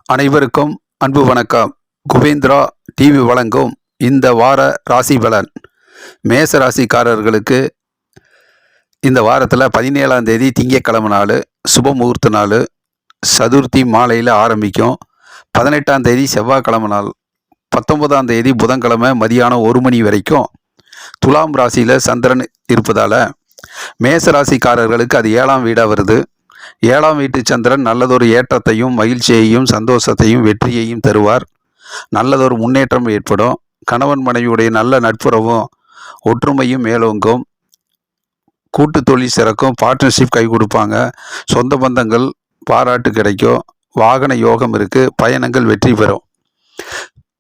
அனைவருக்கும் அன்பு வணக்கம். குபேந்திரா டிவி வழங்கும் இந்த வார ராசி பலன். மேச ராசிக்காரர்களுக்கு இந்த வாரத்தில் 17ஆம் தேதி திங்கட்கிழமை நாள், சுப முகூர்த்த நாள், சதுர்த்தி மாலையில் ஆரம்பிக்கும். 18ஆம் தேதி செவ்வாய்க்கிழமை நாள், 19ஆம் தேதி புதன்கிழமை மதியானம் 1 மணி வரைக்கும் துலாம் ராசியில் சந்திரன் இருப்பதால் மேச ராசிக்காரர்களுக்கு அது 7ஆம் வீடாக வருது. 7ஆம் வீட்டு சந்திரன் நல்லதொரு ஏற்றத்தையும் மகிழ்ச்சியையும் சந்தோஷத்தையும் வெற்றியையும் தருவார். நல்லதொரு முன்னேற்றம் ஏற்படும். கணவன் மனைவியுடைய நல்ல நட்புறவும் ஒற்றுமையும் மேலோங்கும். கூட்டு தொழில் சிறக்கும். பார்ட்னர்ஷிப் கை கொடுப்பாங்க. சொந்த பந்தங்கள் பாராட்டு கிடைக்கும். வாகன யோகம் இருக்குது. பயணங்கள் வெற்றி பெறும்.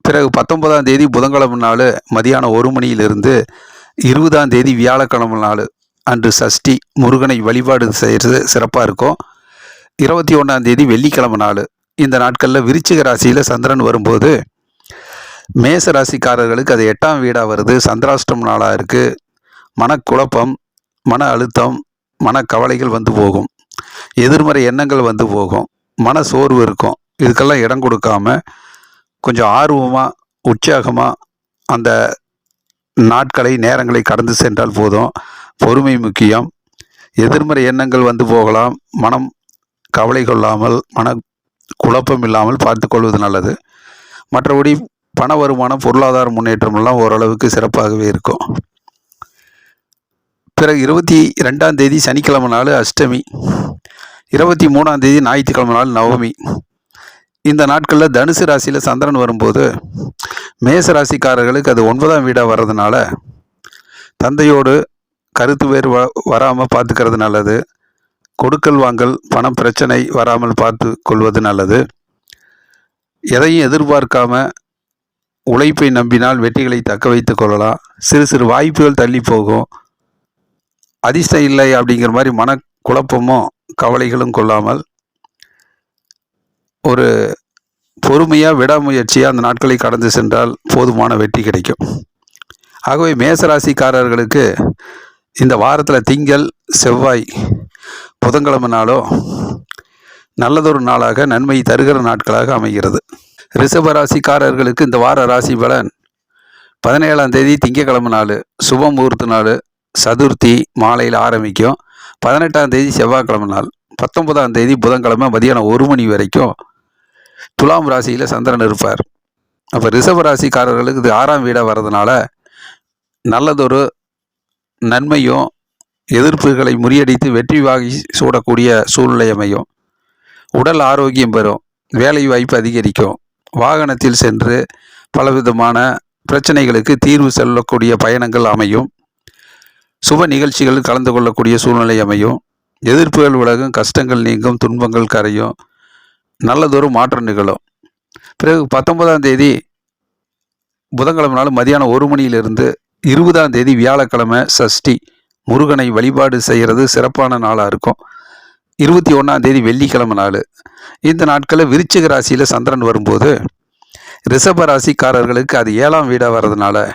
பிறகு 19ஆம் தேதி புதன்கிழமை நாள் மதியானம் 1 மணியிலிருந்து 20ஆம் தேதி வியாழக்கிழமை நாள் அன்று சஷ்டி, முருகனை வழிபாடு செய்கிறது சிறப்பாக இருக்கும். 21ஆம் தேதி வெள்ளிக்கிழமை நாள். இந்த நாட்களில் விருச்சிக ராசியில் சந்திரன் வரும்போது மேச ராசிக்காரர்களுக்கு அது 8ஆம் வீடாக வருது. சந்திராஷ்டம நாளாக இருக்குது. மனக்குழப்பம், மன அழுத்தம், மனக்கவலைகள் வந்து போகும். எதிர்மறை எண்ணங்கள் வந்து போகும். மன சோர்வு இருக்கும். இதுக்கெல்லாம் இடம் கொடுக்காம கொஞ்சம் ஆர்வமாக உற்சாகமாக அந்த நாட்களை நேரங்களை கடந்து சென்றால் போதும். பொறுமை முக்கியம். எதிர்மறை எண்ணங்கள் வந்து போகலாம். மனம் கவலை கொள்ளாமல், மன குழப்பம் இல்லாமல் பார்த்து கொள்வது நல்லது. மற்றபடி பண வருமானம், பொருளாதார முன்னேற்றமெல்லாம் ஓரளவுக்கு சிறப்பாகவே இருக்கும். பிறகு 22ஆம் தேதி சனிக்கிழமை நாள் அஷ்டமி, 23ஆம் தேதி ஞாயிற்றுக்கிழமை நாள் நவமி. இந்த நாட்களில் தனுசு ராசியில் சந்திரன் வரும்போது மேச ராசிக்காரர்களுக்கு அது 9ஆம் வீடாக வர்றதுனால தந்தையோடு கருத்து வேறு வராமல் பார்த்துக்கிறது நல்லது. கொடுக்கல் வாங்கல், பணம் பிரச்சனை வராமல் பார்த்து கொள்வது நல்லது. எதையும் எதிர்பார்க்காம உழைப்பை நம்பினால் வெற்றிகளை தக்க வைத்து கொள்ளலாம். சிறு சிறு வாய்ப்புகள் தள்ளி போகும். அதிர்ஷ்டம் இல்லை அப்படிங்கிற மாதிரி மன குழப்பமும் கவலைகளும் கொள்ளாமல் ஒரு பொறுமையாக விடாமுயற்சியாக அந்த நாட்களை கடந்து சென்றால் போதுமான வெற்றி கிடைக்கும். ஆகவே மேசராசிக்காரர்களுக்கு இந்த வாரத்தில் திங்கள், செவ்வாய், புதன்கிழமை நாளோ நல்லதொரு நாளாக நன்மை தருகிற நாட்களாக அமைகிறது. ரிஷபராசிக்காரர்களுக்கு இந்த வார ராசி பலன். 17ஆம் தேதி திங்கட்கிழமை நாள், சுப முகூர்த்த நாள், சதுர்த்தி மாலையில் ஆரம்பிக்கும். 18ஆம் தேதி செவ்வாய்க்கிழமை நாள், 19ஆம் தேதி புதன்கிழமை மதியானம் 1 மணி வரைக்கும் துலாம் ராசியில் சந்திரன் இருப்பார். அப்போ ரிஷபராசிக்காரர்களுக்கு இது 6ஆம் வீடாக வர்றதுனால நல்லதொரு நன்மையும் எதிர்ப்புகளை முறியடித்து வெற்றி வாகி சூடக்கூடிய சூழ்நிலை அமையும். உடல் ஆரோக்கியம் பெறும். வேலை வாய்ப்பு அதிகரிக்கும். வாகனத்தில் சென்று பலவிதமான பிரச்சனைகளுக்கு தீர்வு சொல்லக்கூடிய பயணங்கள் அமையும். சுப நிகழ்ச்சிகள் கலந்து கொள்ளக்கூடிய சூழ்நிலை அமையும். எதிர்ப்புகள் விலகும். கஷ்டங்கள் நீங்கும். துன்பங்கள் கரையும். நல்லதொரு மாற்றம் நிகழும். பிறகு 19ஆம் தேதி புதன்கிழமை நாள் மதியானம் 1 மணியிலிருந்து 20ஆம் தேதி வியாழக்கிழமை சஷ்டி, முருகனை வழிபாடு செய்கிறது சிறப்பான நாளாக இருக்கும். 21ஆம் தேதி வெள்ளிக்கிழமை நாள். இந்த நாட்களில் விருச்சிக ராசியில் சந்திரன் வரும்போது ரிஷப ராசிக்காரர்களுக்கு அது 7ஆம் வீடாக வர்றதுனால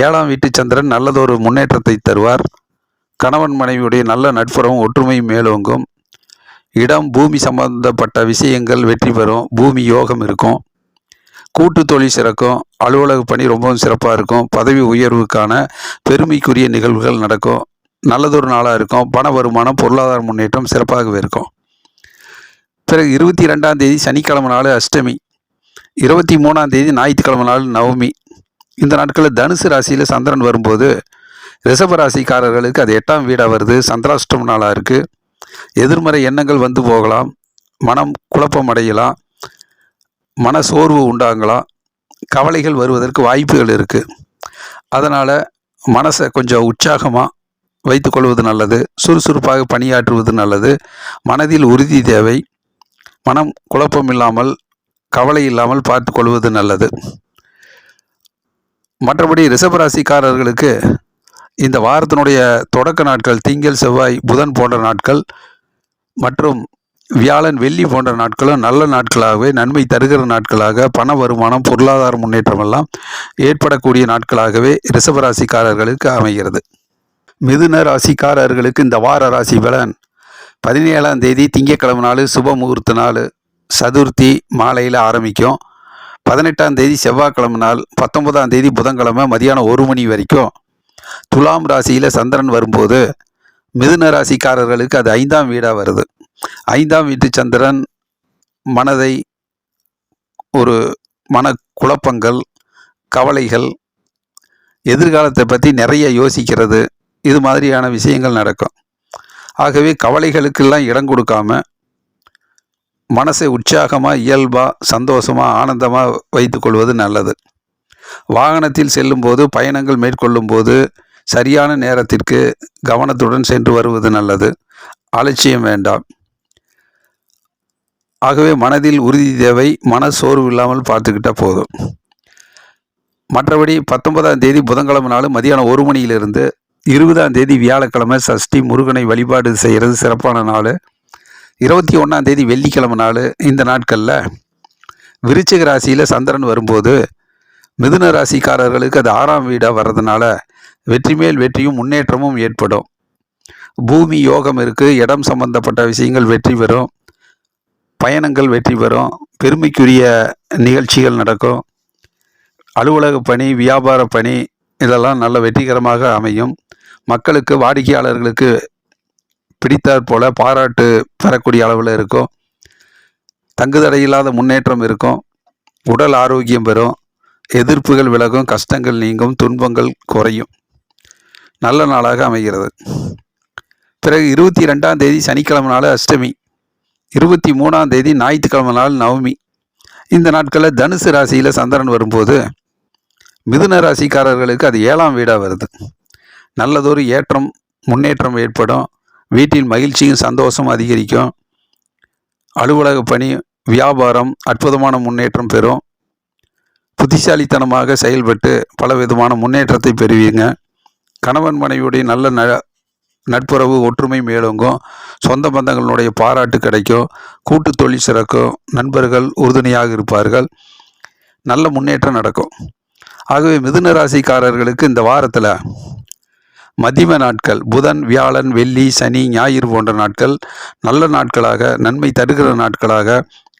7ஆம் வீட்டு சந்திரன் நல்லதொரு முன்னேற்றத்தை தருவார். கணவன் மனைவியுடைய நல்ல நட்புறவும் ஒற்றுமையும் மேலோங்கும். இடம், பூமி சம்பந்தப்பட்ட விஷயங்கள் வெற்றி பெறும். பூமி யோகம் இருக்கும். கூட்டு தொழில் சிறக்கும். அலுவலக பணி ரொம்பவும் சிறப்பாக இருக்கும். பதவி உயர்வுக்கான பெருமைக்குரிய நிகழ்வுகள் நடக்கும். நல்லதொரு நாளாக இருக்கும். பண வருமானம், பொருளாதார முன்னேற்றம் சிறப்பாகவே இருக்கும். பிறகு 22ஆம் தேதி சனிக்கிழமை நாள் அஷ்டமி, 23ஆம் தேதி ஞாயிற்றுக்கிழமை நாள் நவமி. இந்த நாட்களில் தனுசு ராசியில் சந்திரன் வரும்போது ரிஷபராசிக்காரர்களுக்கு அது 8ஆம் வீடாக வருது. சந்திராஷ்டம நாளாக இருக்குது. எதிர்மறை எண்ணங்கள் வந்து போகலாம். மனம் குழப்பம் அடையலாம். மன சோர்வு உண்டாகலாம். கவலைகள் வருவதற்கு வாய்ப்புகள் இருக்குது. அதனால் மனசை கொஞ்சம் உற்சாகமாக வைத்துக்கொள்வது நல்லது. சுறுசுறுப்பாக பணியாற்றுவது நல்லது. மனதில் உறுதி தேவை. மனம் குழப்பம் இல்லாமல், கவலை இல்லாமல் பார்த்து கொள்வது நல்லது. மற்றபடி ரிஷபராசிக்காரர்களுக்கு இந்த வாரத்தினுடைய தொடக்க நாட்கள் திங்கள், செவ்வாய், புதன் போன்ற நாட்கள் மற்றும் வியாழன், வெள்ளி போன்ற நாட்களும் நல்ல நாட்களாகவே நன்மை தருகிற நாட்களாக பண வருமானம், பொருளாதார முன்னேற்றம் எல்லாம் ஏற்படக்கூடிய நாட்களாகவே ரிஷபராசிக்காரர்களுக்கு அமைகிறது. மிதுன ராசிக்காரர்களுக்கு இந்த வார ராசி பலன். 17ஆம் தேதி திங்கட்கிழமை நாள், சுப முகூர்த்த நாள், சதுர்த்தி மாலையில் ஆரம்பிக்கும். 18ஆம் தேதி செவ்வாய்க்கிழமை நாள், 19ஆம் தேதி புதன்கிழமை மதியானம் 1 மணி வரைக்கும் துலாம் ராசியில் சந்திரன் வரும்போது மிதுன ராசிக்காரர்களுக்கு அது 5ஆம் வீடாக வருது. 5ஆம் வீட்டு சந்திரன் மனதை ஒரு குழப்பங்கள், கவலைகள், எதிர்காலத்தை பற்றி நிறைய யோசிக்கிறது, இது மாதிரியான விஷயங்கள் நடக்கும். ஆகவே கவலைகளுக்கெல்லாம் இடம் கொடுக்காம மனசை உற்சாகமாக, இயல்பாக, சந்தோஷமாக, ஆனந்தமாக வைத்து கொள்வது நல்லது. வாகனத்தில் செல்லும்போது, பயணங்கள் மேற்கொள்ளும் போது சரியான நேரத்திற்கு கவனத்துடன் சென்று வருவது நல்லது. அலட்சியம் வேண்டாம். ஆகவே மனதில் உறுதி தேவை. மன சோர்வு இல்லாமல் பார்த்துக்கிட்டால் போதும். மற்றபடி 19ஆம் தேதி புதன்கிழமை நாள் மதியானம் 1 மணியிலிருந்து 20ஆம் தேதி வியாழக்கிழமை சஷ்டி முருகனை வழிபாடு செய்கிறது சிறப்பான நாள். 21ஆம் தேதி வெள்ளிக்கிழமை நாள். இந்த நாட்களில் விருச்சிக ராசியில் சந்திரன் வரும்போது மிதுன ராசிக்காரர்களுக்கு அது 6ஆம் வீடாக வர்றதுனால வெற்றி மேல் வெற்றியும் முன்னேற்றமும் ஏற்படும். பூமி யோகம் இருக்குது. இடம் சம்பந்தப்பட்ட விஷயங்கள் வெற்றி பெறும். பயணங்கள் வெற்றி பெறும். பெருமைக்குரிய நிகழ்ச்சிகள் நடக்கும். அலுவலக பணி, வியாபார பணி இதெல்லாம் நல்ல வெற்றிகரமாக அமையும். மக்களுக்கு, வாடிக்கையாளர்களுக்கு பிடித்தாற் போல பாராட்டு பெறக்கூடிய அளவில் இருக்கும். தங்குதடையில்லாத முன்னேற்றம் இருக்கும். உடல் ஆரோக்கியம் பெறும். எதிர்ப்புகள் விலகும். கஷ்டங்கள் நீங்கும். துன்பங்கள் குறையும். நல்ல நாளாக அமைகிறது. பிறகு 22ஆம் தேதி சனிக்கிழமை நாள் அஷ்டமி. 23ஆம் தேதி ஞாயிற்றுக்கிழமை நாள் நவமி. இந்த நாட்களில் தனுசு ராசியில் சந்திரன் வரும்போது மிதுன ராசிக்காரர்களுக்கு அது 7ஆம் வீடாக வருது. நல்லதொரு ஏற்றம், முன்னேற்றம் ஏற்படும். வீட்டில் மகிழ்ச்சியும் சந்தோஷமும் அதிகரிக்கும். அலுவலக பணி, வியாபாரம் அற்புதமான முன்னேற்றம் பெறும். புத்திசாலித்தனமாக செயல்பட்டு பலவிதமான முன்னேற்றத்தை பெறுவீங்க. கணவன் மனைவியுடைய நல்ல நட்புறவு, ஒற்றுமை மேலோங்கும். சொந்த பந்தங்களுடைய பாராட்டு கிடைக்கும். கூட்டு தொழில் சிறக்கும். நண்பர்கள் உறுதுணையாக இருப்பார்கள். நல்ல முன்னேற்றம் நடக்கும். ஆகவே மிதுன ராசிக்காரர்களுக்கு இந்த வாரத்தில் மதிம நாட்கள் புதன், வியாழன், வெள்ளி, சனி, ஞாயிறு போன்ற நாட்கள் நல்ல நாட்களாக, நன்மை தருகிற நாட்களாக,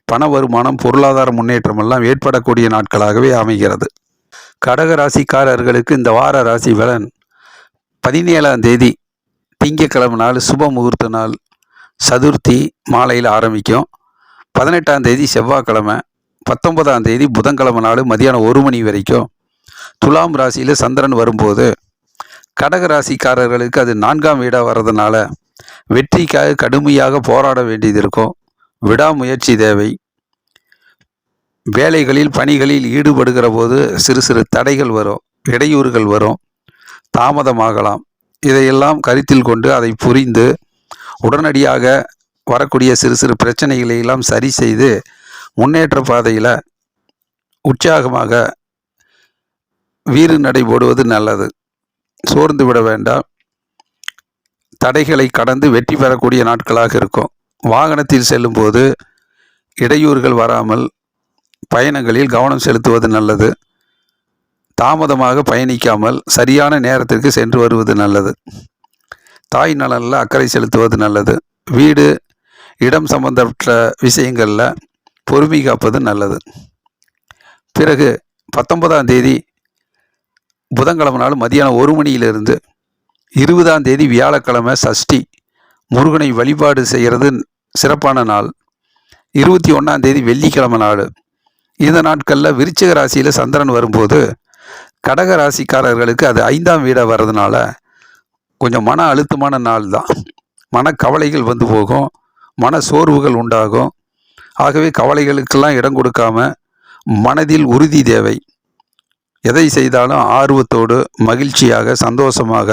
பண வருமானம், பொருளாதார முன்னேற்றம் எல்லாம் ஏற்படக்கூடிய நாட்களாகவே அமைகிறது. கடக ராசிக்காரர்களுக்கு இந்த வார ராசி பலன் 17ஆம் தேதி திங்கட்கிழமை நாள் சுப முகூர்த்த நாள், சதுர்த்தி மாலையில் ஆரம்பிக்கும். 18ஆம் தேதி செவ்வாய்க்கிழமை, 19ஆம் தேதி புதன்கிழமை நாள் மதியானம் 1 மணி வரைக்கும் துலாம் ராசியில் சந்திரன் வரும்போது கடக ராசிக்காரர்களுக்கு அது 4ஆம் வீடாக வர்றதுனால வெற்றிக்காக கடுமையாக போராட வேண்டியது இருக்கும். விடாமுயற்சி தேவை. வேலைகளில், பணிகளில் ஈடுபடுகிற போது சிறு சிறு தடைகள் வரும், இடையூறுகள் வரும், தாமதமாகலாம். இதையெல்லாம் கருத்தில் கொண்டு அதை புரிந்து உடனடியாக வரக்கூடிய சிறு சிறு பிரச்சனைகளை எல்லாம் சரி செய்து முன்னேற்ற பாதையில் உற்சாகமாக வீறு நடை போடுவது நல்லது. சோர்ந்து விட வேண்டாம். தடைகளை கடந்து வெற்றி பெறக்கூடிய நாட்களாக இருக்கும். வாகனத்தில் செல்லும்போது இடையூறுகள் வராமல் பயணங்களில் கவனம் செலுத்துவது நல்லது. தாமதமாக பயணிக்காமல் சரியான நேரத்திற்கு சென்று வருவது நல்லது. தாய் நலனில் அக்கறை செலுத்துவது நல்லது. வீடு, இடம் சம்பந்தப்பட்ட விஷயங்களில் பொறுமை காப்பது நல்லது. பிறகு 19ஆம் தேதி புதன்கிழமை நாள் மதியானம் 1 மணியிலிருந்து 20ஆம் தேதி வியாழக்கிழமை சஷ்டி முருகனை வழிபாடு செய்கிறது சிறப்பான நாள். 21ஆம் தேதி வெள்ளிக்கிழமை நாள். இந்த நாட்களில் விருச்சிக ராசியில் சந்திரன் வரும்போது கடக ராசிக்காரர்களுக்கு அது 5ஆம் வீடாக வர்றதுனால கொஞ்சம் மன அழுத்தமான நாள் தான். மனக்கவலைகள் வந்து போகும். மன சோர்வுகள் உண்டாகும். ஆகவே கவலைகளுக்கெல்லாம் இடம் கொடுக்காம மனதில் உறுதி தேவை. எதை செய்தாலும் ஆர்வத்தோடு, மகிழ்ச்சியாக, சந்தோஷமாக,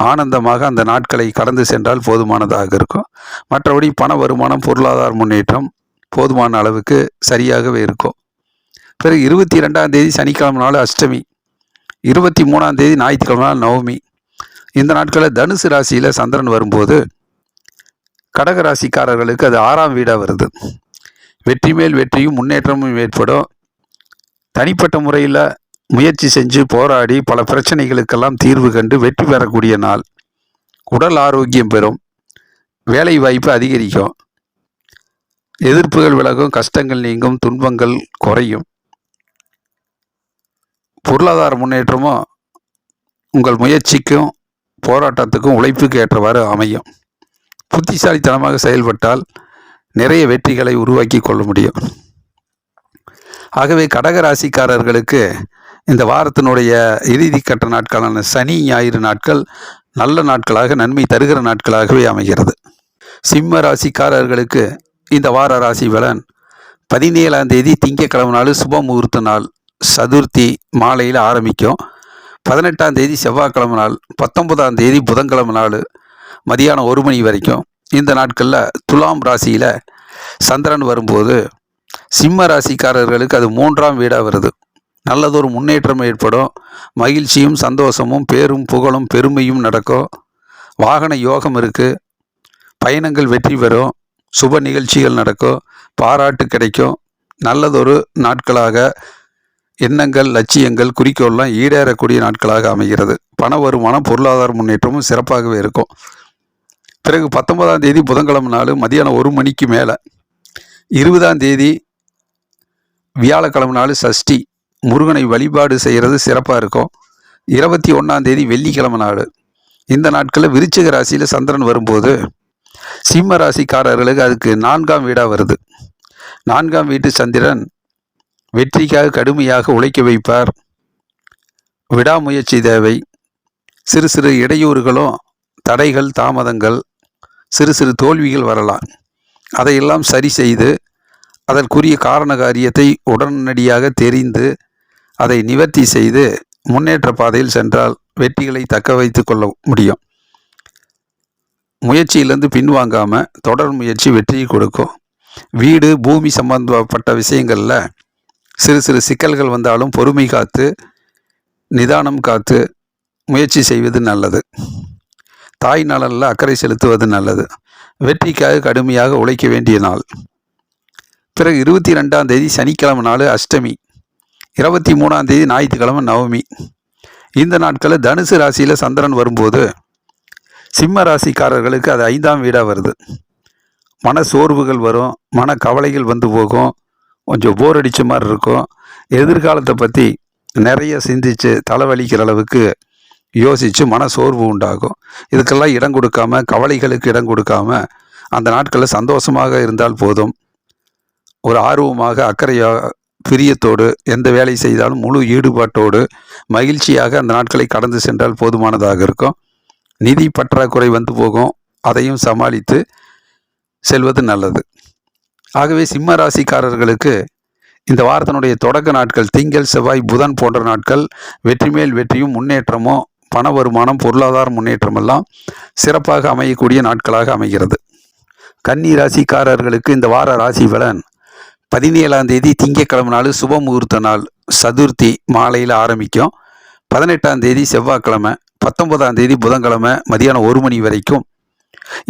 ஆனந்தமாக அந்த நாட்களை கடந்து சென்றால் போதுமானதாக இருக்கும். மற்றபடி பண வருமானம், பொருளாதார முன்னேற்றம் போதுமான அளவுக்கு சரியாகவே இருக்கும். பிறகு 22ஆம் தேதி சனிக்கிழமை நாள் அஷ்டமி. 23ஆம் தேதி ஞாயிற்றுக்கிழமை நாள் நவமி. இந்த நாட்களில் தனுசு ராசியில் சந்திரன் வரும்போது கடக ராசிக்காரர்களுக்கு அது 6ஆம் வீடாக வருது. வெற்றி மேல் வெற்றியும் முன்னேற்றமும் ஏற்படும். தனிப்பட்ட முறையில் முயற்சி செஞ்சு போராடி பல பிரச்சனைகளுக்கெல்லாம் தீர்வு கண்டு வெற்றி பெறக்கூடிய நாள். உடல் ஆரோக்கியம் பெறும். வேலை வாய்ப்பு அதிகரிக்கும். எதிர்ப்புகள் விலகும், கஷ்டங்கள் நீங்கும், துன்பங்கள் குறையும். பொருளாதார முன்னேற்றமும் உங்கள் முயற்சிக்கும் போராட்டத்துக்கும் உழைப்புக்கு ஏற்றவாறு அமையும். புத்திசாலித்தனமாக செயல்பட்டால் நிறைய வெற்றிகளை உருவாக்கி கொள்ள முடியும். ஆகவே கடக ராசிக்காரர்களுக்கு இந்த வாரத்தினுடைய இறுதி கட்ட நாட்களான சனி ஞாயிறு நாட்கள் நல்ல நாட்களாக, நன்மை தருகிற நாட்களாகவே அமைகிறது. சிம்ம ராசிக்காரர்களுக்கு இந்த வார ராசி பலன் 17ஆம் தேதி திங்கட்கிழமை நாள் சுப முகூர்த்த நாள், சதுர்த்தி மாலையில் ஆரம்பிக்கும். 18ஆம் தேதி செவ்வாய்க்கிழமை நாள், 19ஆம் தேதி புதன்கிழமை நாள் மதியானம் 1 மணி வரைக்கும். இந்த நாட்களில் துலாம் ராசியில் சந்திரன் வரும்போது சிம்ம ராசிக்காரர்களுக்கு அது 3ஆம் வீடாக வருது. நல்லதொரு முன்னேற்றம் ஏற்படும். மகிழ்ச்சியும் சந்தோஷமும் பேரும் புகழும் பெருமையும் நடக்கும். வாகன யோகம் இருக்குது. பயணங்கள் வெற்றி பெறும். சுப நிகழ்ச்சிகள் நடக்கும். பாராட்டு கிடைக்கும். நல்லதொரு நாட்களாக எண்ணங்கள், லட்சியங்கள், குறிக்கோள்லாம் ஈடேறக்கூடிய நாட்களாக அமைகிறது. பண வருமானம், பொருளாதார முன்னேற்றமும் சிறப்பாகவே இருக்கும். பிறகு 19ஆம் தேதி புதன்கிழமை நாள் மதியானம் 1 மணிக்கு மேலே, 20ஆம் தேதி வியாழக்கிழமை நாள் சஷ்டி, முருகனை வழிபாடு செய்கிறது சிறப்பாக இருக்கும். 21ஆம் தேதி வெள்ளிக்கிழமை நாள். இந்த நாட்களில் விருச்சிக ராசியில் சந்திரன் வரும்போது சிம்ம ராசிக்காரர்களுக்கு அதுக்கு 4ஆம் வீடாக வருது. 4ஆம் வீட்டு சந்திரன் வெற்றிக்காக கடுமையாக உழைக்க வைப்பார். விடாமுயற்சி தேவை. சிறு சிறு இடையூறுகளும், தடைகள், தாமதங்கள், சிறு சிறு தோல்விகள் வரலாம். அதையெல்லாம் சரி செய்து அதற்குரிய காரண காரியத்தை உடனடியாக தெரிந்து அதை நிவர்த்தி செய்து முன்னேற்ற பாதையில் சென்றால் வெற்றிகளை தக்க வைத்து கொள்ள முடியும். முயற்சியிலிருந்து பின்வாங்காமல் தொடர் முயற்சி வெற்றியை கொடுக்கும். வீடு, பூமி சம்பந்தப்பட்ட விஷயங்களில் சிறு சிறு சிக்கல்கள் வந்தாலும் பொறுமை காத்து, நிதானம் காத்து முயற்சி செய்வது நல்லது. தாய் நலனில் அக்கறை செலுத்துவது நல்லது. வெற்றிக்காக கடுமையாக உழைக்க வேண்டிய நாள். பிறகு 22ஆம் தேதி சனிக்கிழமை நாள் அஷ்டமி, 23ஆம் தேதி ஞாயிற்றுக்கிழமை நவமி. இந்த நாட்களில் தனுசு ராசியில் சந்திரன் வரும்போது சிம்ம ராசிக்காரர்களுக்கு அது 5ஆம் வீடாக வருது. மன சோர்வுகள் வரும். மன கவலைகள் வந்து போகும். கொஞ்சம் போர் அடித்த மாதிரி இருக்கும். எதிர்காலத்தை பற்றி நிறைய சிந்தித்து தலைவலிக்கிற அளவுக்கு யோசித்து மன சோர்வு உண்டாகும். இதுக்கெல்லாம் இடம் கொடுக்காம, கவலைகளுக்கு இடம் கொடுக்காம அந்த நாட்களில் சந்தோஷமாக இருந்தால் போதும். ஒரு ஆர்வமாக, அக்கறையாக, பிரியத்தோடு எந்த வேலை செய்தாலும் முழு ஈடுபாட்டோடு மகிழ்ச்சியாக அந்த நாட்களை கடந்து சென்றால் போதுமானதாக இருக்கும். நிதி பற்றாக்குறை வந்து போகும். அதையும் சமாளித்து செல்வது நல்லது. ஆகவே சிம்ம ராசிக்காரர்களுக்கு இந்த வாரத்தினுடைய தொடக்க நாட்கள் திங்கள், செவ்வாய், புதன் போன்ற நாட்கள் வெற்றி மேல் வெற்றியும் முன்னேற்றமும், பண வருமானம், பொருளாதார முன்னேற்றமெல்லாம் சிறப்பாக அமையக்கூடிய நாட்களாக அமைகிறது. கன்னி ராசிக்காரர்களுக்கு இந்த வார ராசி பலன் 17ஆம் தேதி திங்கட்கிழமை நாள் சுப முகூர்த்த நாள், சதுர்த்தி மாலையில் ஆரம்பிக்கும். 18ஆம் தேதி செவ்வாய்க்கிழமை, 19ஆம் தேதி புதன்கிழமை மதியானம் 1 மணி வரைக்கும்.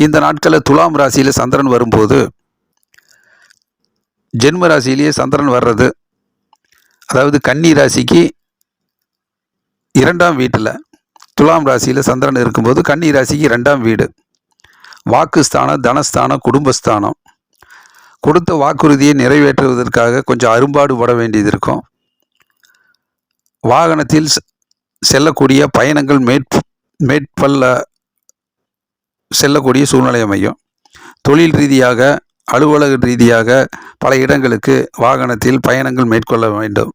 இந்த நாட்களில் துலாம் ராசியில் சந்திரன் வரும்போது ஜென்ம ராசியிலேயே சந்திரன் வர்றது, அதாவது கன்னி ராசிக்கு 2ஆம் வீட்டில் துலாம் ராசியில் சந்திரன் இருக்கும்போது கன்னி ராசிக்கு 2ஆம் வீடு. வாக்குஸ்தானம், தனஸ்தானம், குடும்பஸ்தானம். கொடுத்த வாக்குறுதியை நிறைவேற்றுவதற்காக கொஞ்சம் அரும்பாடுபட வேண்டியது இருக்கும். வாகனத்தில் செல்லக்கூடிய பயணங்கள் மேற்பல்ல செல்லக்கூடிய சூழ்நிலை அமையும். தொழில் ரீதியாக, அலுவலக ரீதியாக பல இடங்களுக்கு வாகனத்தில் பயணங்கள் மேற்கொள்ள வேண்டும்.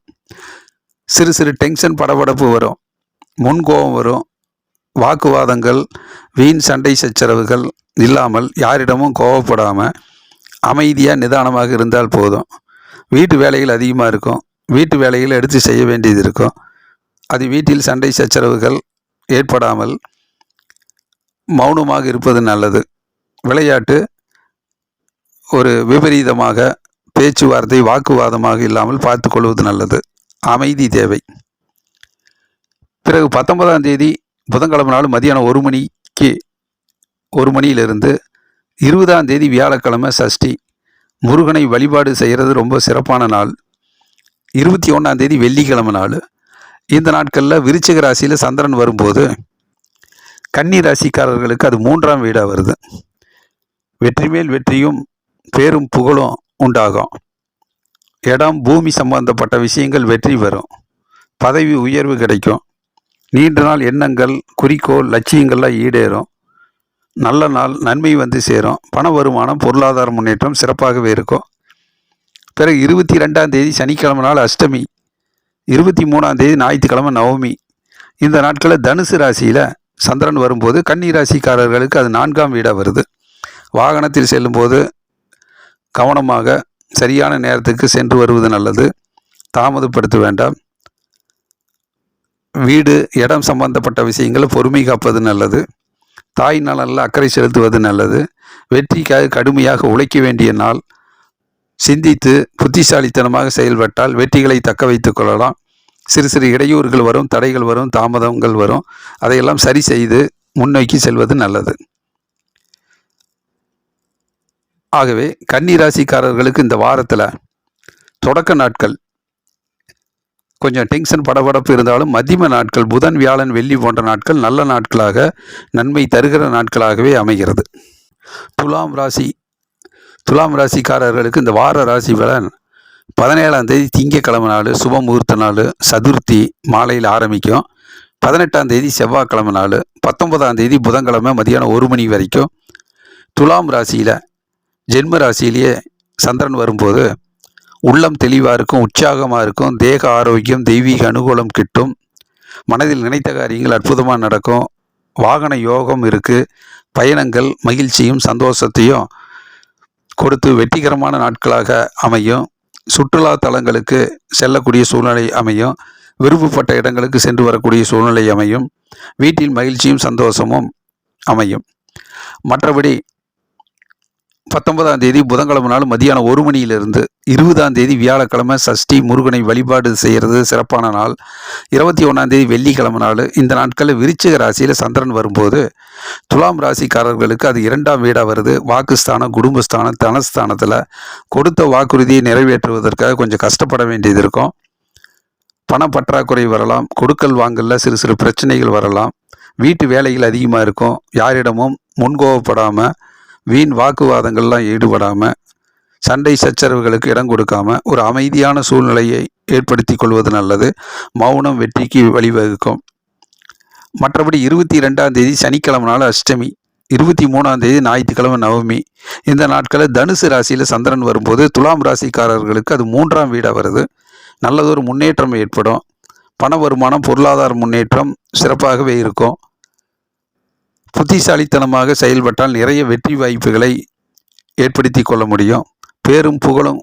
சிறு சிறு டென்ஷன், படபடப்பு வரும். முன்கோபம் வரும். வாக்குவாதங்கள், வீண் சண்டை சச்சரவுகள் இல்லாமல் யாரிடமும் கோபப்படாமல் அமைதியாக நிதானமாக இருந்தால் போதும். வீட்டு வேலைகள் அதிகமாக இருக்கும். வீட்டு வேலைகள் எடுத்து செய்ய வேண்டியது இருக்கும். அது வீட்டில் சண்டை சச்சரவுகள் ஏற்படாமல் மௌனமாக இருப்பது நல்லது. விளையாட்டு, ஒரு விபரீதமாக பேச்சுவார்த்தை, வாக்குவாதமாக இல்லாமல் பார்த்து கொள்வது நல்லது. அமைதி தேவை. பிறகு 19ஆம் தேதி புதன்கிழமை நாள் மதியானம் 1 மணியிலிருந்து 20ஆம் தேதி வியாழக்கிழமை சஷ்டி, முருகனை வழிபாடு செய்கிறது ரொம்ப சிறப்பான நாள். 21ஆம் தேதி வெள்ளிக்கிழமை நாள். இந்த நாட்களில் விருச்சிக ராசியில் சந்திரன் வரும்போது கன்னி ராசிக்காரர்களுக்கு அது 3ஆம் வீடாக வருது. வெற்றி மேல் வெற்றியும் பேரும் புகழும் உண்டாகும். இடம் பூமி சம்பந்தப்பட்ட விஷயங்கள் வெற்றி பெறும். பதவி உயர்வு கிடைக்கும். நீண்ட நாள் எண்ணங்கள், குறிக்கோள், லட்சியங்கள்லாம் ஈடேறும். நல்ல நாள், நன்மை வந்து சேரும். பண வருமானம், பொருளாதார முன்னேற்றம் சிறப்பாகவே இருக்கும். பிறகு 22ஆம் தேதி சனிக்கிழமை நாள் அஷ்டமி, 23ஆம் தேதி ஞாயிற்றுக்கிழமை நவமி. இந்த நாட்களில் தனுசு ராசியில் சந்திரன் வரும்போது கன்னி ராசிக்காரர்களுக்கு அது 4ஆம் வீடாக வருது. வாகனத்தில் செல்லும்போது கவனமாக சரியான நேரத்துக்கு சென்று வருவது நல்லது. தாமதப்படுத்த வேண்டாம். வீடு, இடம் சம்பந்தப்பட்ட விஷயங்கள் பொறுமை காப்பது நல்லது. தாய் நலனில் அக்கறை செலுத்துவது நல்லது. வெற்றிக்காக கடுமையாக உழைக்க வேண்டிய நாள். சிந்தித்து புத்திசாலித்தனமாக செயல்பட்டால் வெற்றிகளை தக்க வைத்துக் கொள்ளலாம். சிறு சிறு இடையூறுகள் வரும், தடைகள் வரும், தாமதங்கள் வரும். அதையெல்லாம் சரி செய்து முன்னோக்கி செல்வது நல்லது. ஆகவே கன்னி ராசிக்காரர்களுக்கு இந்த வாரத்தில் தொடக்க நாட்கள் கொஞ்சம் டென்ஷன், படபடப்பு இருந்தாலும் மத்தியம நாட்கள், புதன், வியாழன், வெள்ளி போன்ற நாட்கள் நல்ல நாட்களாக, நன்மை தருகிற நாட்களாகவே அமைகிறது. துலாம் ராசிக்காரர்களுக்கு இந்த வார ராசி பலன் 17ஆம் தேதி திங்கக்கிழமை நாள், சுப முகூர்த்த நாள், சதுர்த்தி மாலையில் ஆரம்பிக்கும். 18ஆம் தேதி செவ்வாய்க்கிழமை நாள், 19ஆம் தேதி புதன்கிழமை மதியானம் 1 மணி வரைக்கும். துலாம் ராசியில் ஜென்ம ராசியிலேயே சந்திரன் வரும்போது உள்ளம் தெளிவாக இருக்கும், உற்சாகமாக இருக்கும். தேக ஆரோக்கியம், தெய்வீக அனுகூலம் கிட்டும். மனதில் நினைத்த காரியங்கள் அற்புதமாக நடக்கும். வாகன யோகம் இருக்குது. பயணங்கள் மகிழ்ச்சியும் சந்தோஷத்தையும் கொடுத்து வெற்றிகரமான நாட்களாக அமையும். சுற்றுலா தலங்களுக்கு செல்லக்கூடிய சூழ்நிலை அமையும். விருப்பப்பட்ட இடங்களுக்கு சென்று வரக்கூடிய சூழ்நிலை அமையும். வீட்டில் மகிழ்ச்சியும் சந்தோஷமும் அமையும். மற்றபடி 19ஆம் தேதி புதன்கிழமை நாள் மதியானம் 1 மணியிலிருந்து 20ஆம் தேதி வியாழக்கிழமை சஷ்டி முருகனை வழிபாடு செய்கிறது சிறப்பான நாள். 21ஆம் தேதி வெள்ளிக்கிழமை நாள். இந்த நாட்களில் விருச்சிக ராசியில் சந்திரன் வரும்போது துலாம் ராசிக்காரர்களுக்கு அது 2ஆம் வீடாக வருது. வாக்குஸ்தானம், குடும்பஸ்தானம், தனஸ்தானத்தில் கொடுத்த வாக்குறுதியை நிறைவேற்றுவதற்காக கொஞ்சம் கஷ்டப்பட வேண்டியது இருக்கும். பண பற்றாக்குறை வரலாம். கொடுக்கல் வாங்கலில் சிறு சிறு பிரச்சனைகள் வரலாம். வீட்டு வேலைகள் அதிகமாக இருக்கும். யாரிடமும் முன்கோவப்படாமல், வீண் வாக்குவாதங்கள்லாம் ஈடுபடாமல், சண்டை சச்சரவுகளுக்கு இடம் கொடுக்காம ஒரு அமைதியான சூழ்நிலையை ஏற்படுத்தி கொள்வது நல்லது. மௌனம் வெற்றிக்கு வழிவகுக்கும். மற்றபடி 22ஆம் தேதி சனிக்கிழமை நாள் அஷ்டமி, 23ஆம் தேதி ஞாயிற்றுக்கிழமை நவமி. இந்த நாட்களில் தனுசு ராசியில் சந்திரன் வரும்போது துலாம் ராசிக்காரர்களுக்கு அது 3ஆம் வீடாக வருது. நல்லதொரு முன்னேற்றம் ஏற்படும். பண வருமானம், பொருளாதார முன்னேற்றம் சிறப்பாகவே இருக்கும். புத்திசாலித்தனமாக செயல்பட்டால் நிறைய வெற்றி வாய்ப்புகளை ஏற்படுத்தி கொள்ள முடியும். பேரும் புகழும்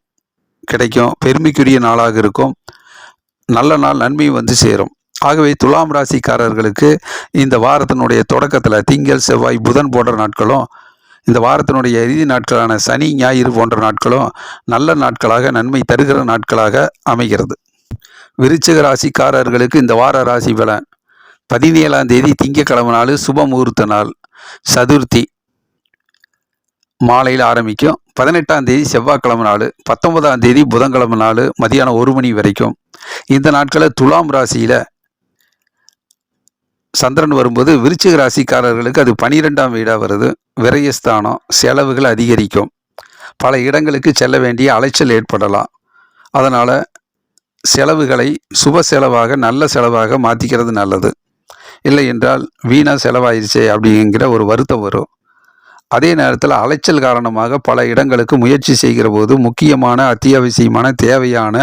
கிடைக்கும். பெருமைக்குரிய நாளாக இருக்கும். நல்ல நாள், நன்மை வந்து சேரும். ஆகவே துலாம் ராசிக்காரர்களுக்கு இந்த வாரத்தினுடைய தொடக்கத்தில் திங்கள், செவ்வாய், புதன் போன்ற நாட்களும், இந்த வாரத்தினுடைய இறுதி நாட்களான சனி, ஞாயிறு போன்ற நாட்களும் நல்ல நாட்களாக, நன்மை தருகிற நாட்களாக அமைகிறது. விருச்சிக ராசிக்காரர்களுக்கு இந்த வார ராசி பலன் 17ஆம் தேதி திங்கக்கிழமை நாள், சுப முகூர்த்த நாள், சதுர்த்தி மாலையில் ஆரம்பிக்கும். 18ஆம் தேதி செவ்வாய்க்கிழமை நாள், 19ஆம் தேதி புதன்கிழமை நாள் மதியானம் 1 மணி வரைக்கும். இந்த நாட்களில் துலாம் ராசியில் சந்திரன் வரும்போது விருச்சிக ராசிக்காரர்களுக்கு அது 12ஆம் வீடாக வருது. விரயஸ்தானம், செலவுகள் அதிகரிக்கும். பல இடங்களுக்கு செல்ல வேண்டிய அலைச்சல் ஏற்படலாம். அதனால் செலவுகளை சுப செலவாக, நல்ல செலவாக மாற்றிக்கிறது நல்லது. இல்லை என்றால் வீணாக செலவாயிருச்சே அப்படிங்கிற ஒரு வருத்தம் வரும். அதே நேரத்தில் அலைச்சல் காரணமாக பல இடங்களுக்கு முயற்சி செய்கிற போது முக்கியமான, அத்தியாவசியமான, தேவையான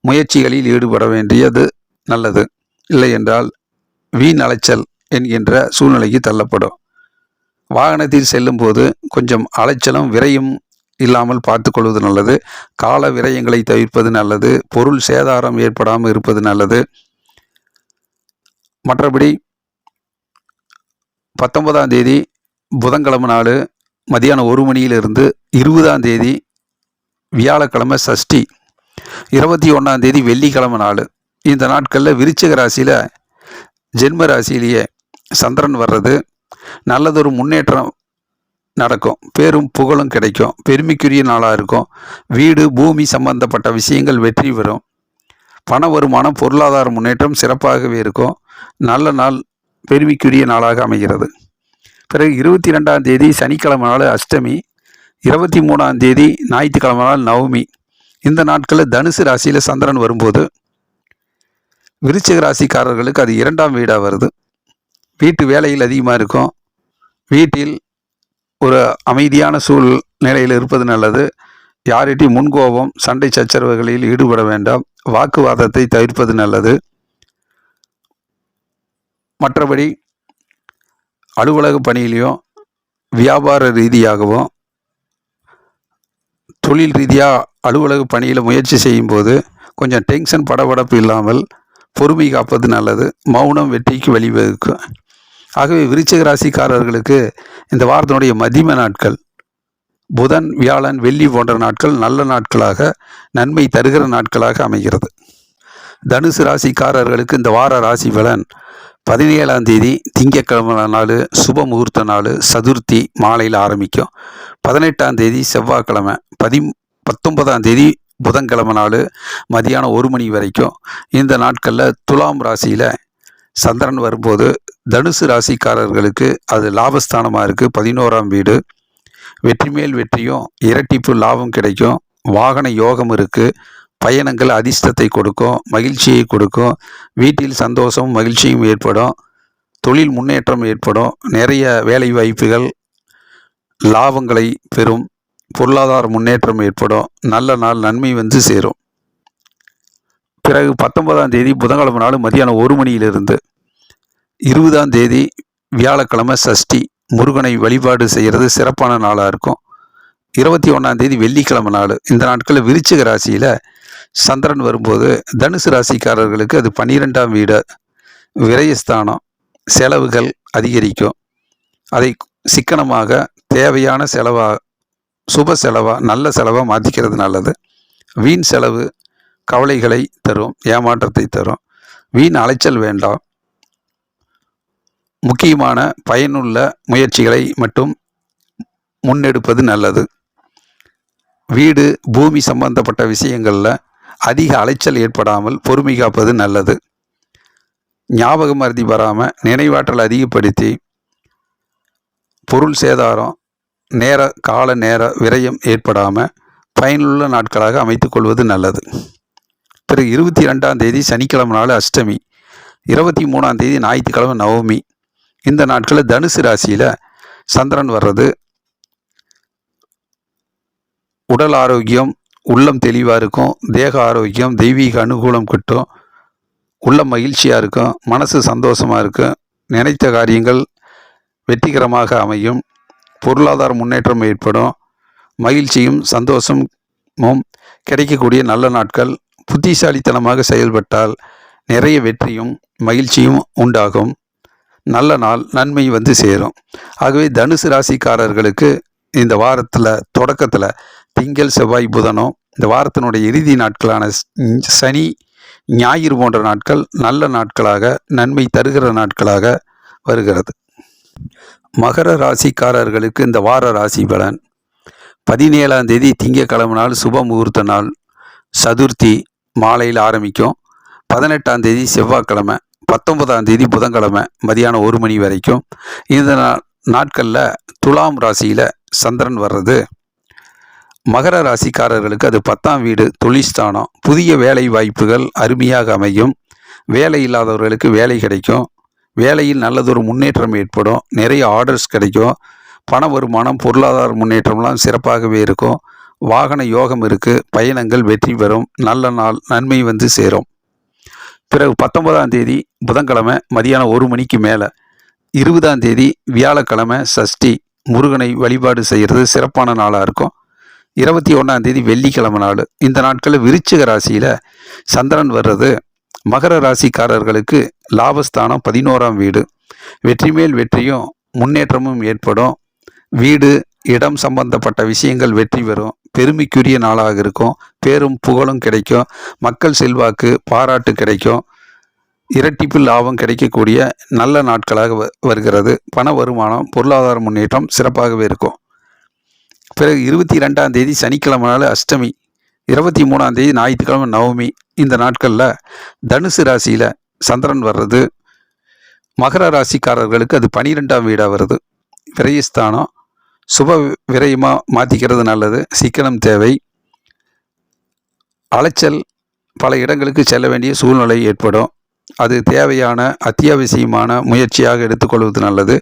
முயற்சிகளில் ஈடுபட வேண்டியது நல்லது. இல்லை என்றால் வீண் அலைச்சல் என்கின்ற சூழ்நிலைக்கு தள்ளப்படும். வாகனத்தில் செல்லும்போது கொஞ்சம் அலைச்சலும் விரையும் இல்லாமல் பார்த்து கொள்வது நல்லது. கால விரயங்களை தவிர்ப்பது நல்லது. பொருள் சேதாரம் ஏற்படாமல் இருப்பது நல்லது. மற்றபடி 19ஆம் தேதி புதன்கிழமை நாள் மதியானம் 1 மணியிலிருந்து 20ஆம் தேதி வியாழக்கிழமை சஷ்டி, 21ஆம் தேதி வெள்ளிக்கிழமை நாள். இந்த நாட்களில் விருச்சிக ராசியில் ஜென்ம ராசியிலேயே சந்திரன் வர்றது நல்லதொரு முன்னேற்றம் நடக்கும். பேரும் புகழும் கிடைக்கும். பெருமைக்குரிய நாளாக இருக்கும். வீடு, பூமி சம்பந்தப்பட்ட விஷயங்கள் வெற்றி பெறும். பண வருமானம், பொருளாதார முன்னேற்றம் சிறப்பாகவே இருக்கும். நல்ல நாள், பெருமைக்குரிய நாளாக அமைகிறது. பிறகு 22ஆம் தேதி சனிக்கிழமை நாள் அஷ்டமி, 23ஆம் தேதி ஞாயிற்றுக்கிழமை நாள் நவமி. இந்த நாட்களில் தனுசு ராசியில் சந்திரன் வரும்போது விருச்சிக ராசிக்காரர்களுக்கு அது 2ஆம் வீடாக வருது. வீட்டு வேலையில் அதிகமாக இருக்கும். வீட்டில் ஒரு அமைதியான சூழ்நிலையில் இருப்பது நல்லது. யார்கிட்டையும் முன்கோபம், சண்டை சச்சரவுகளில் ஈடுபட வேண்டாம். வாக்குவாதத்தை தவிர்ப்பது நல்லது. மற்றபடி அலுவலக பணியிலையும் வியாபார ரீதியாகவும் தொழில் ரீதியாக அலுவலக பணியில் முயற்சி செய்யும்போது கொஞ்சம் டென்ஷன் படபடப்பு இல்லாமல் பொறுமை காப்பது நல்லது. மௌனம் வெற்றிக்கு வழிவகுக்கும். ஆகவே விருச்சிக ராசிக்காரர்களுக்கு இந்த வாரத்தினுடைய மதிம நாட்கள் புதன், வியாழன், வெள்ளி போன்ற நாட்கள் நல்ல நாட்களாக நன்மை தருகிற நாட்களாக அமைகிறது. தனுசு ராசிக்காரர்களுக்கு இந்த வார ராசி பலன் 17ஆம் தேதி திங்கட்கிழமை நாள் சுப முகூர்த்த நாள், சதுர்த்தி மாலையில் ஆரம்பிக்கும். 18ஆம் தேதி செவ்வாய்க்கிழமை, 19ஆம் தேதி புதன்கிழமை நாள் மதியானம் 1 மணி வரைக்கும். இந்த நாட்களில் துலாம் ராசியில் சந்திரன் வரும்போது தனுசு ராசிக்காரர்களுக்கு அது லாபஸ்தானமாக இருக்குது. 11ஆம் வீடு. வெற்றி மேல் வெற்றியும் இரட்டிப்பு லாபம் கிடைக்கும். வாகன யோகம் இருக்குது. பயணங்கள் அதிர்ஷ்டத்தை கொடுக்கும், மகிழ்ச்சியை கொடுக்கும். வீட்டில் சந்தோஷமும் மகிழ்ச்சியும் ஏற்படும். தொழில் முன்னேற்றம் ஏற்படும். நிறைய வேலை வாய்ப்புகள், லாபங்களை பெறும். பொருளாதார முன்னேற்றம் ஏற்படும். நல்ல நாள், நன்மை வந்து சேரும். பிறகு 19ஆம் தேதி புதன்கிழமை நாள் மதியானம் 1 மணியிலிருந்து 20ஆம் தேதி வியாழக்கிழமை சஷ்டி, முருகனை வழிபாடு செய்கிறது சிறப்பான நாளாக இருக்கும். 21ஆம் தேதி வெள்ளிக்கிழமை நாள். இந்த நாட்களில் விருச்சிக ராசியில் சந்திரன் வரும்போது தனுசு ராசிக்காரர்களுக்கு அது 12ஆம் வீடு, விரயஸ்தானம். செலவுகள் அதிகரிக்கும். அதை சிக்கனமாக தேவையான செலவாக, சுப செலவாக, நல்ல செலவாக மாற்றிக்கிறது நல்லது. வீண் செலவு கவலைகளை தரும், ஏமாற்றத்தை தரும். வீண் அலைச்சல் வேண்டாம். முக்கியமான பயனுள்ள முயற்சிகளை மட்டும் முன்னெடுப்பது நல்லது. வீடு, பூமி சம்பந்தப்பட்ட விஷயங்களில் அதிக அலைச்சல் ஏற்படாமல் பொறுமை காப்பது நல்லது. ஞாபக மறதி வராமல் நினைவாற்றல் அதிகப்படுத்தி பொருள் சேதாரம், கால நேர விரயம் ஏற்படாமல் பயனுள்ள நாட்களாக அமைத்துக் கொள்வது நல்லது. பிறகு 22ஆம் தேதி சனிக்கிழமை நாள் அஷ்டமி, 23ஆம் தேதி ஞாயிற்றுக்கிழமை நவமி. இந்த நாட்களில் தனுசு ராசியில் சந்திரன் வர்றது உடல் ஆரோக்கியம், உள்ளம் தெளிவாக இருக்கும். தேக ஆரோக்கியம், தெய்வீக அனுகூலம் கிட்டும். உள்ளம் மகிழ்ச்சியாக இருக்கும். மனசு சந்தோஷமாக இருக்கும். நினைத்த காரியங்கள் வெற்றிகரமாக அமையும். பொருளாதார முன்னேற்றம் ஏற்படும். மகிழ்ச்சியும் சந்தோஷமும் கிடைக்கக்கூடிய நல்ல நாட்கள். புத்திசாலித்தனமாக செயல்பட்டால் நிறைய வெற்றியும் மகிழ்ச்சியும் உண்டாகும். நல்ல நாள், நன்மை வந்து சேரும். ஆகவே தனுசு ராசிக்காரர்களுக்கு இந்த வாரத்தில் தொடக்கத்தில் திங்கள், செவ்வாய், புதனும், இந்த வாரத்தினுடைய இறுதி நாட்களான சனி, ஞாயிறு போன்ற நாட்கள் நல்ல நாட்களாக, நன்மை தருகிற நாட்களாக வருகிறது. மகர ராசிக்காரர்களுக்கு இந்த வார ராசி பலன் 17ஆம் தேதி திங்கட்கிழமை நாள் சுப முகூர்த்த நாள், சதுர்த்தி மாலையில் ஆரம்பிக்கும். 18ஆம் தேதி செவ்வாய்க்கிழமை, 19ஆம் தேதி புதன்கிழமை மதியானம் 1 மணி வரைக்கும். இந்த நாட்களில் துலாம் ராசியில் சந்திரன் வர்றது மகர ராசிக்காரர்களுக்கு அது 10ஆம் வீடு, தொழில்ஸ்தானம். புதிய வேலை வாய்ப்புகள் அருமையாக அமையும். வேலை இல்லாதவர்களுக்கு வேலை கிடைக்கும். வேலையில் நல்லதொரு முன்னேற்றம் ஏற்படும். நிறைய ஆர்டர்ஸ் கிடைக்கும். பண வருமானம், பொருளாதார முன்னேற்றம்லாம் சிறப்பாகவே இருக்கும். வாகன யோகம் இருக்குது. பயணங்கள் வெற்றி பெறும். நல்ல நாள், நன்மை வந்து சேரும். பிறகு 19ஆம் தேதி புதன்கிழமை மதியானம் 1 மணிக்கு மேலே, 20ஆம் தேதி வியாழக்கிழமை சஷ்டி, முருகனை வழிபாடு செய்கிறது சிறப்பான நாளாக இருக்கும். 21ஆம் தேதி வெள்ளிக்கிழமை நாள். இந்த நாட்களில் விருச்சிக ராசியில் சந்திரன் வர்றது மகர ராசிக்காரர்களுக்கு லாபஸ்தானம், 11ஆம் வீடு. வெற்றி மேல் வெற்றியும் முன்னேற்றமும் ஏற்படும். வீடு, இடம் சம்பந்தப்பட்ட விஷயங்கள் வெற்றி பெறும். பெருமைக்குரிய நாளாக இருக்கும். பேரும் புகழும் கிடைக்கும். மக்கள் செல்வாக்கு, பாராட்டு கிடைக்கும். இரட்டிப்பு லாபம் கிடைக்கக்கூடிய நல்ல நாட்களாக வருகிறது. பண வருமானம், பொருளாதார முன்னேற்றம் சிறப்பாகவே இருக்கும். பிறகு 22ஆம் தேதி சனிக்கிழமை நாள் அஷ்டமி, 23ஆம் தேதி ஞாயிற்றுக்கிழமை நவமி. இந்த நாட்களில் தனுசு ராசியில் சந்திரன் வர்றது மகர ராசிக்காரர்களுக்கு அது 12ஆம் வீடாக வருது. விரயஸ்தானம். சுப விரயமாக மாற்றிக்கிறது நல்லது. சிக்கனம் தேவை. அலைச்சல், பல இடங்களுக்கு செல்ல வேண்டிய சூழ்நிலை ஏற்படும். அது தேவையான அத்தியாவசியமான முயற்சியாக எடுத்துக்கொள்வது நல்லது.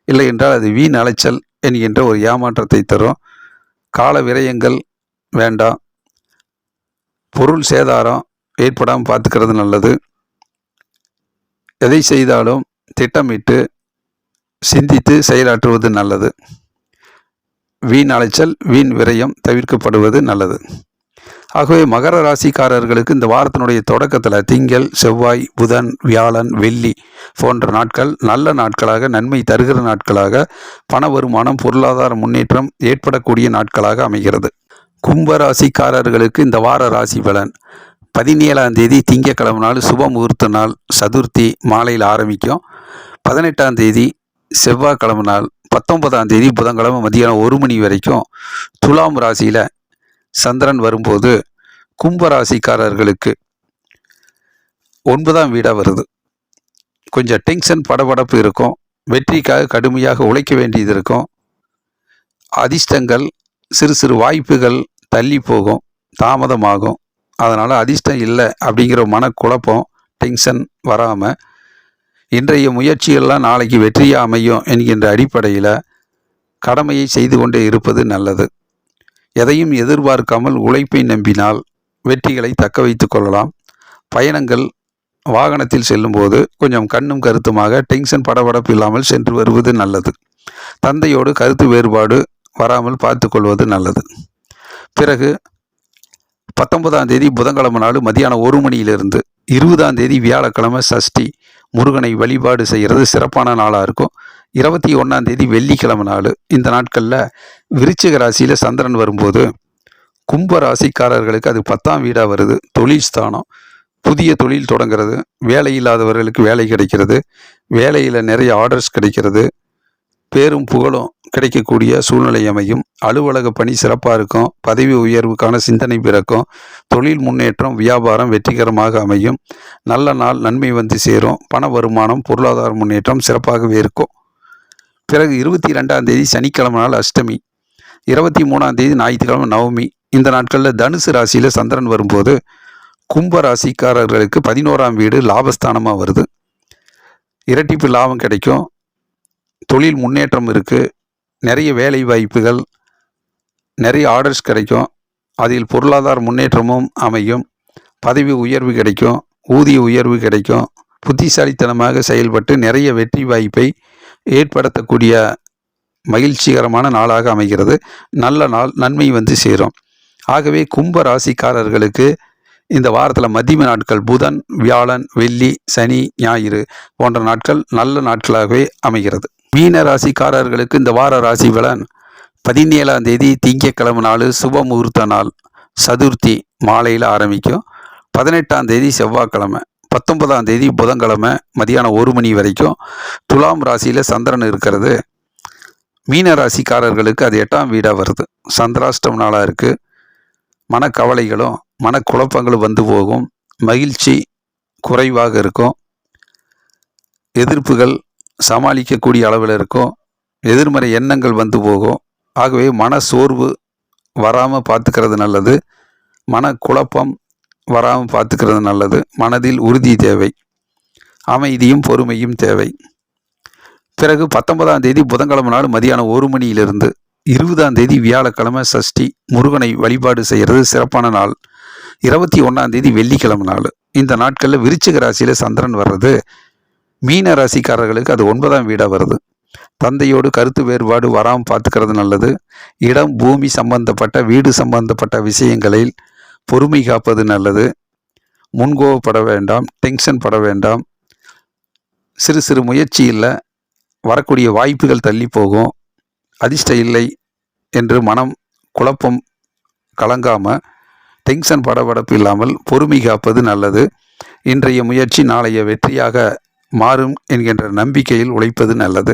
இல்லை என்றால் அது வீண் அலைச்சல் என்கின்ற ஒரு ஏமாற்றத்தை தரும். கால விரயங்கள் வேண்டாம். பொருள் சேதாரம் ஏற்படாமல் பார்த்துக்கிறது நல்லது. எதை செய்தாலும் திட்டமிட்டு சிந்தித்து செயலாற்றுவது நல்லது. வீண் அலைச்சல், வீண் விரயம் தவிர்க்கப்படுவது நல்லது. ஆகவே மகர ராசிக்காரர்களுக்கு இந்த வாரத்தினுடைய தொடக்கத்தில் திங்கள், செவ்வாய், புதன், வியாழன், வெள்ளி போன்ற நாட்கள் நல்ல நாட்களாக, நன்மை தருகிற நாட்களாக, பண வருமானம், பொருளாதார முன்னேற்றம் ஏற்படக்கூடிய நாட்களாக அமைகிறது. கும்ப ராசிக்காரர்களுக்கு இந்த வார ராசி பலன்: 17ஆம் தேதி திங்கக்கிழமை நாள் சுப முகூர்த்த நாள், சதுர்த்தி மாலையில் ஆரம்பிக்கும். 18ஆம் தேதி செவ்வாய்க்கிழமை நாள், 19ஆம் தேதி புதன்கிழமை மதியானம் 1 மணி வரைக்கும் துலாம் ராசியில் சந்திரன் வரும்போது கும்ப ராசிக்காரர்களுக்கு 9ஆம் வீடாக வருது. கொஞ்சம் டென்ஷன், படபடப்பு இருக்கும். வெற்றிக்காக கடுமையாக உழைக்க வேண்டியது இருக்கும். அதிர்ஷ்டங்கள், சிறு சிறு வாய்ப்புகள் தள்ளி போகும், தாமதமாகும். அதனால் அதிர்ஷ்டம் இல்லை அப்படிங்கிற மனக்குழப்பம், டென்ஷன் வராமல் இன்றைய முயற்சிகள்லாம் நாளைக்கு வெற்றியாக அமையும் என்கின்ற அடிப்படையில் கடமையை செய்து கொண்டே இருப்பது நல்லது. எதையும் எதிர்பார்க்காமல் உழைப்பை நம்பினால் வெற்றிகளை தக்க வைத்து கொள்ளலாம். பயணங்கள், வாகனத்தில் செல்லும்போது கொஞ்சம் கண்ணும் கருத்துமாக டென்ஷன், படபடப்பு இல்லாமல் சென்று வருவது நல்லது. தந்தையோடு கருத்து வேறுபாடு வராமல் பார்த்து கொள்வது நல்லது. பிறகு 19ஆம் தேதி புதன்கிழமை நாள் மதியானம் 1 மணியிலிருந்து 20ஆம் தேதி வியாழக்கிழமை சஷ்டி, முருகனை வழிபாடு செய்கிறது சிறப்பான நாளாக இருக்கும். 21ஆம் தேதி வெள்ளிக்கிழமை நாள். இந்த நாட்களில் விருச்சிக ராசியில் சந்திரன் வரும்போது கும்ப ராசிக்காரர்களுக்கு அது 10ஆம் வீடாக வருது. தொழில் ஸ்தானம். புதிய தொழில் தொடங்கிறது, வேலை இல்லாதவர்களுக்கு வேலை கிடைக்கிறது, வேலையில் நிறைய ஆர்டர்ஸ் கிடைக்கிறது, பேரும் புகழும் கிடைக்கக்கூடிய சூழ்நிலை அமையும். அலுவலக பணி சிறப்பாக இருக்கும். பதவி உயர்வுக்கான சிந்தனை பிறக்கும். தொழில் முன்னேற்றம், வியாபாரம் வெற்றிகரமாக அமையும். நல்ல நாள், நன்மை வந்து சேரும். பண வருமானம், பொருளாதார முன்னேற்றம் சிறப்பாகவே இருக்கும். பிறகு 22ஆம் தேதி சனிக்கிழமை நாள் அஷ்டமி, 23ஆம் தேதி ஞாயிற்றுக்கிழமை நவமி. இந்த நாட்களில் தனுசு ராசியில் சந்திரன் வரும்போது கும்ப ராசிக்காரர்களுக்கு 11ஆம் வீடு லாபஸ்தானமாக வருது. இரட்டிப்பு லாபம் கிடைக்கும். தொழில் முன்னேற்றம் இருக்குது. நிறைய வேலை வாய்ப்புகள், நிறைய ஆர்டர்ஸ் கிடைக்கும். அதில் பொருளாதார முன்னேற்றமும் அமையும். பதவி உயர்வு கிடைக்கும், ஊதிய உயர்வு கிடைக்கும். புத்திசாலித்தனமாக செயல்பட்டு நிறைய வெற்றி வாய்ப்பை ஏற்படுத்தக்கூடிய மகிழ்ச்சிகரமான நாளாக அமைகிறது. நல்ல நாள், நன்மை வந்து சேரும். ஆகவே கும்ப ராசிக்காரர்களுக்கு இந்த வாரத்தில் மதிய நாட்கள் புதன், வியாழன், வெள்ளி, சனி, ஞாயிறு போன்ற நாட்கள் நல்ல நாட்களாகவே அமைகிறது. மீன ராசிக்காரர்களுக்கு இந்த வார ராசி பலன்: 17ஆம் தேதி திங்கக்கிழமை நாள் சுப முகூர்த்த நாள், சதுர்த்தி மாலையில் ஆரம்பிக்கும். 18ஆம் தேதி செவ்வாய்க்கிழமை, 19ஆம் தேதி புதன்கிழமை மதியானம் 1 மணி வரைக்கும் துலாம் ராசியில் சந்திரன் இருக்கிறது. மீன ராசிக்காரர்களுக்கு அது 8ஆம் வீடாக வருது. சந்திராஷ்டம நாளாக இருக்குது. மனக்கவலைகளும் மனக்குழப்பங்களும் வந்து போகும். மகிழ்ச்சி குறைவாக இருக்கும். எதிர்ப்புகள் சமாளிக்கக்கூடிய அளவில் இருக்கும். எதிர்மறை எண்ணங்கள் வந்து போகும். ஆகவே மன சோர்வு வராமல் பார்த்துக்கிறது நல்லது. மனக்குழப்பம் வராமல் பார்த்துக்கிறது நல்லது. மனதில் உறுதி தேவை. அமைதியும் பொறுமையும் தேவை. பிறகு 19ஆம் தேதி புதன்கிழமை நாள் மதியானம் 1 மணியிலிருந்து 20ஆம் தேதி வியாழக்கிழமை சஷ்டி, முருகனை வழிபாடு செய்கிறது சிறப்பான நாள். 21ஆம் தேதி வெள்ளிக்கிழமை நாள். இந்த நாட்களில் விருச்சிக ராசியில் சந்திரன் வர்றது மீன ராசிக்காரர்களுக்கு அது 9ஆம் வீடாக வருது. தந்தையோடு கருத்து வேறுபாடு வராமல் பார்த்துக்கிறது நல்லது. இடம், பூமி சம்பந்தப்பட்ட, வீடு சம்பந்தப்பட்ட விஷயங்களில் பொறுமை காப்பது நல்லது. முன்கோவப்பட வேண்டாம், டென்ஷன் பட வேண்டாம். சிறு சிறு முயற்சியில் வரக்கூடிய வாய்ப்புகள் தள்ளி போகும். அதிர்ஷ்டம் இல்லை என்று மனம் குழப்பம் கலங்காமல், டென்ஷன் படபடப்பு இல்லாமல் பொறுமை காப்பது நல்லது. இன்றைய முயற்சி நாளைய வெற்றியாக மாறும் என்கின்ற நம்பிக்கையில் உழைப்பது நல்லது.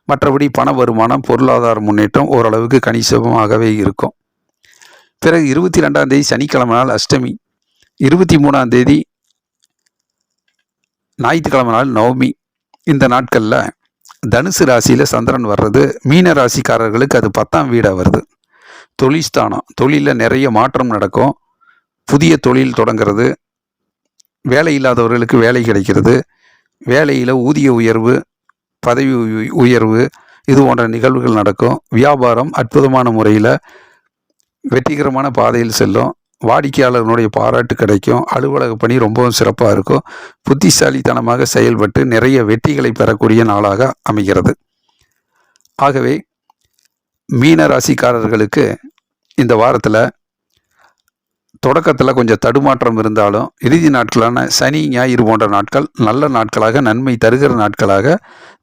மற்றபடி பண வருமானம், பொருளாதார முன்னேற்றம் ஓரளவுக்கு கணிசமாகவே இருக்கும். பிறகு 22ஆம் தேதி சனிக்கிழமை நாள் அஷ்டமி, 23ஆம் தேதி ஞாயிற்றுக்கிழமை நாள் நவமி. இந்த நாட்களில் தனுசு ராசியில் சந்திரன் வர்றது மீன ராசிக்காரர்களுக்கு அது 10ஆம் வீடாக வருது. தொழில்ஸ்தானம், தொழிலில் நிறைய மாற்றம் நடக்கும். புதிய தொழில் தொடங்கிறது, வேலை இல்லாதவர்களுக்கு வேலை கிடைக்கிறது, வேலையில் ஊதிய உயர்வு, பதவி உயர்வு, இது போன்ற நிகழ்வுகள் நடக்கும். வியாபாரம் அற்புதமான முறையில் வெற்றிகரமான பாதையில் செல்லும். வாடிக்கையாளர்களுடைய பாராட்டு கிடைக்கும். அலுவலக பணி ரொம்பவும் சிறப்பாக இருக்கும். புத்திசாலித்தனமாக செயல்பட்டு நிறைய வெற்றிகளை பெறக்கூடிய நாளாக அமைகிறது. ஆகவே மீன ராசிக்காரர்களுக்கு இந்த வாரத்தில் தொடக்கத்தில் கொஞ்சம் தடுமாற்றம் இருந்தாலும் இறுதி நாட்களான சனி ஞாயிறு போன்ற நாட்கள் நல்ல நாட்களாக, நன்மை தருகிற நாட்களாக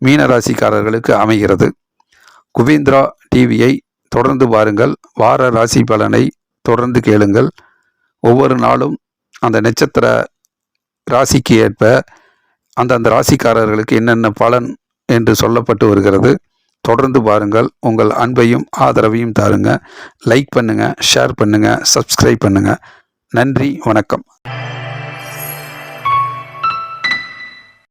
மீனராசிக்காரர்களுக்கு அமைகிறது. குபேந்திரா டிவியை தொடர்ந்து பாருங்கள். வார ராசி பலனை தொடர்ந்து கேளுங்கள். ஒவ்வொரு நாளும் அந்த நட்சத்திர ராசிக்கு ஏற்ப அந்தந்த ராசிக்காரர்களுக்கு என்னென்ன பலன் என்று சொல்லப்பட்டு வருகிறது. தொடர்ந்து பாருங்கள். உங்கள் அன்பையும் ஆதரவையும் தாருங்க. லைக் பண்ணுங்கள், ஷேர் பண்ணுங்கள், சப்ஸ்கிரைப் பண்ணுங்கள். நன்றி, வணக்கம்.